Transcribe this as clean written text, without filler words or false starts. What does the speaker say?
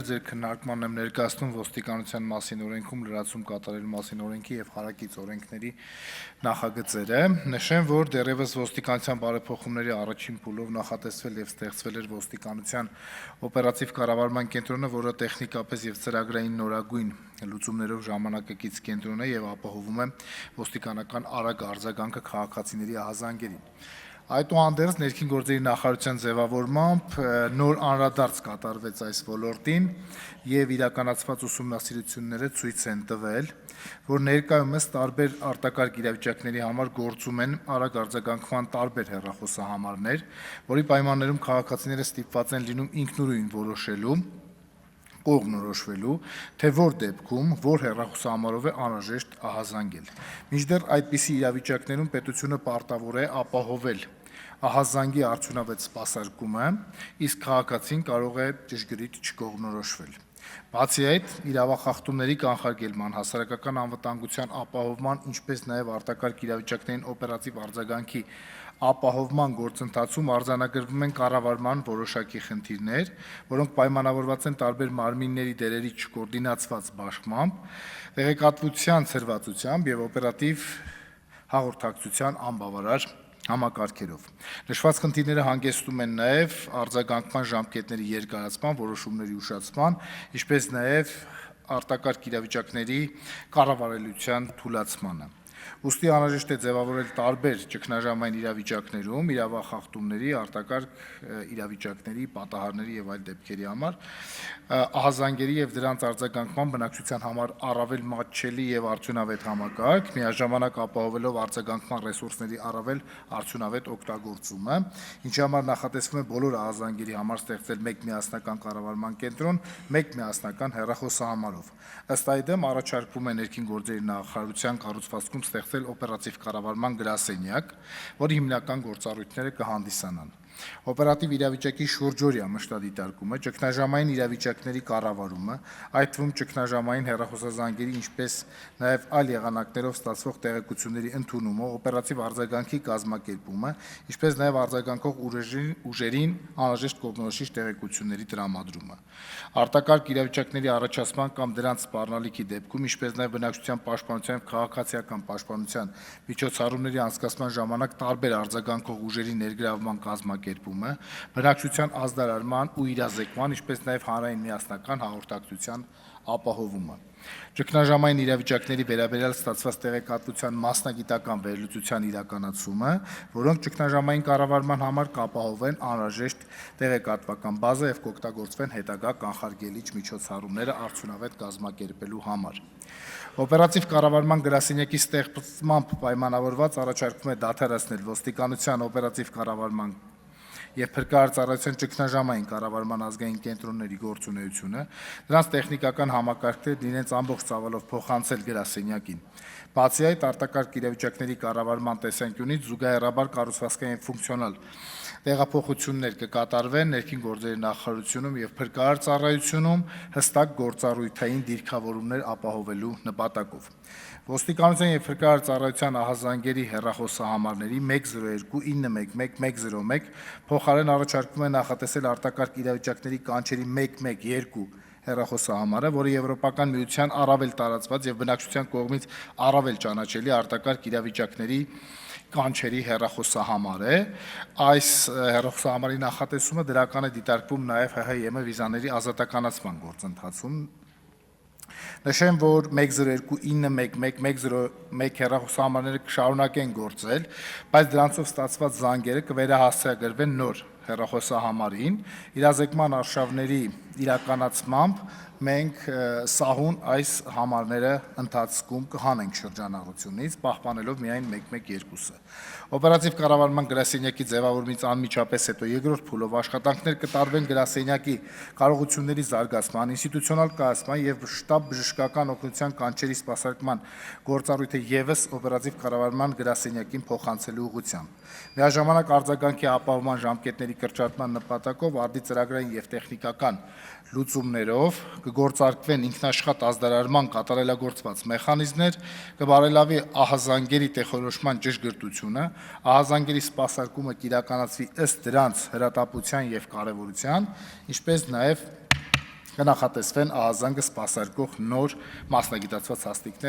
ձեր քննարկման եմ ներկայացնում ոստիկանության մասին օրենքում լրացում կատարելու մասին օրենքի եւ հարակից օրենքների նախագծերը։ Նշեմ, որ դեռևս ոստիկանության բարեփոխումների առաջին փուլով նախատեսվել եւ ստեղծվել էր ոստիկանության օպերատիվ կառավարման կենտրոնը, որը տեխնիկապես եւ ծրագրային նորագույն լուծումներով ժամանակակից կենտրոն է եւ ապահովում է ոստիկանական արագ արձագանքը քաղաքացիների ահազանգերին։ Այդուհանդերձ ներքին գործերի նախարարության ձևավորմամբ նոր անդրադարձ կատարվեց այս ոլորտին եւ իրականացված ուսումնասիրությունները ցույց են տվել, որ ներկայումս տարբեր արտակարգ իրավիճակների համար գործում են արագ արձագանքման տարբեր հեռախոսահամարներ, որի պայմաններում քաղաքացիները ստիպված են լինում ինքնուրույն որոշելու կողմնորոշվելու, թե որ դեպքում, որ հեռախոսահամարով է անհրաժեշտ ահազանգել։ Մինչդեռ այդպիսի իրավիճակներում պետությունը պարտավոր է ապահովել ահազանգի արդյունավետ սպասարկումը, իսկ քաղաքացին կարող է ճշգրիտ չկողմնորոշվել։ Բացի այդ, իրավախախտումների կանխարգելման, հասարակական անվտանգության ապահովման, ինչպես նաև արտակարգ իրավիճակներին օպերատիվ արձագանքի ապահովման գործընթացում արձանագրվում են կառավարման որոշակի խնդիրներ, որոնք պայմանավորված են տարբեր մարմինների դերերի չկոորդինացված բաշխմամբ, տեղեկատվության ցրվածությամբ եւ օպերատիվ հաղորդակցության անբավարար համակարգերով։ Նշված խնդիրները հանգեցնում են նաև արձագանքման ժամկետների երկարացման, որոշումների ուշացման, ինչպես նաև արտակարգ իրավիճակների կառավարելիության թուլացմանը։ Ուստի անհրաժեշտ է ձևավորել տարբեր ճգնաժամային իրավիճակներում իրավախախտումների, արտակարգ իրավիճակների, պատահարների եւ այլ դեպքերի համար ահազանգերի եւ դրանց արձագանքման բնակչության համար առավել մատչելի եւ արդյունավետ համակարգ, միաժամանակ ապահովելով արձագանքման ռեսուրսների առավել արդյունավետ օգտագործումը, ինչի համար նախատեսվում է բոլոր ահազանգերի համար ստեղծել մեկ միասնական կառավարման կենտրոն, մեկ միասնական հեռախոսահամարով։ Ըստ այդմ առաջարկվում է ներքին գործերի նախարարության կառուցվածքում ստեղծել օպերատիվ կառավարման գրասենյակ, որի հիմնական գործառույթները կհանդիսանան օպերատիվ իրավիճակի շուրջօրյա մշտադիտարկումը, ճգնաժամային իրավիճակների կառավարումը, այդ թվում ճգնաժամային հեռախոսազանգերի, ինչպես նաև այլ եղանակներով ստացվող տեղեկությունների ընդունումը, օպերատիվ արձագանքի կազմակերպումը, ինչպես նաև արձագանքող ուժերին անհրաժեշտ կողմնորոշիչ տեղեկությունների տրամադրումը, արտակարգ իրավիճակների առաջացման կամ դրանց սպառնալիքի դեպքում, ինչպես նաև բնակչության պաշտպանության եւ քաղաքացիական պաշտպանության միջոցառումների անցկացման ժամանակ տարբեր արձագանքող ուժերի ներգրավման կազմակերպումը, բնակչության ազդարարման ու իրազեկման, ինչպես նաև հանրային միասնական հաղորդակցության ապահովումը, ճգնաժամային իրավիճակների վերաբերյալ ստացված տեղեկատվության մասնագիտական վերլուծության իրականացումը, որոնք ճգնաժամային կառավարման համար կապահովեն անհրաժեշտ տեղեկատվական բազա եւ կօգտագործվեն հետագա կանխարգելիչ միջոցառումները արդյունավետ կազմակերպելու համար։ Օպերատիվ կառավարման գրասենյակի ստեղծմամբ պայմանավորված առաջարկվում է դադարեցնել ոստիկանության օպերատիվ կառավարման եւ փրկարար ծառայության ճգնաժամային կառավարման ազգային կենտրոնների գործունեությունը, դրանց տեխնիկական համակարգերն իրենց ամբողջ ծավալով փոխանցել գրասենյակին։ Բացի այդ, արտակարգ իրավիճակների կառավարման տեսանկյունից զուգահեռաբար կառուցվածքային եւ ֆունկցիոնալ տեղափոխություններ կկատարվեն ներքին գործերի նախարարությունում եւ փրկարար ծառայությունում հստակ գործառույթային դիրքավորումներ ապահովելու նպատակով։ Ոստիկանության եւ փրկարար ծառայության ահազանգերի հեռախոսահամարների 102 911 101 փոխարեն առաջարկվում է նախատեսել արտակարգ իրավիճակների կանչերի 112 հեռախոսահամարը, որը Եվրոպական միության առավել տարածված եւ բնակչության կողմից առավել ճանաչելի արտակարգ իրավիճակների կանչերի հեռախոսահամար է։ Այս հեռախոսահամարի նախատեսումը դրական է դիտարկվում նաև ՀՀ վիզաների ազատականացման գործընթացում։ Նշեմ, որ 102 911 101 հեռախոսահամարները կշարունակեն գործել, բայց դրանցով ստացված զանգերը կվերահասցրագրվեն նոր հեռախոսահամարին, իրազեկման արշավների իրականացմամբ մենք սահուն այս համարները ընթացքում կհանենք շրջանառությունից, պահպանելով միայն 112-ը։ Օպերատիվ կառավարման գրասենյակի ձևավորումից անմիջապես հետո երկրորդ փուլով աշխատանքներ կտարվեն գրասենյակի կարողությունների զարգացման, ինստիտուցիոնալ կայացման եւ շտաբ բժշկական օգնության կանչերի սպասարկման գործառույթը եւս օպերատիվ կառավարման գրասենյակին փոխանցելու ուղղությամբ։ Միաժամանակ արձագանքի ապահովման ժամկետների կրճատման նպատակով արդի ծրագրային եւ տեխնիկական լուծումներով կգործարկվեն ինքնաշխատ ազդարարման կատարելագործված մեխանիզմներ, կբարելավի ահազանգերի տեղորոշման ճշգրտությունը, ահազանգերի սպասարկումը կիրականացվի ըստ դրանց հրատապության եւ կարեւորության, ինչպես նաեւ կնախատեսվեն ահազանգը սպասարկող նոր մասնագիտացված հաստիկներ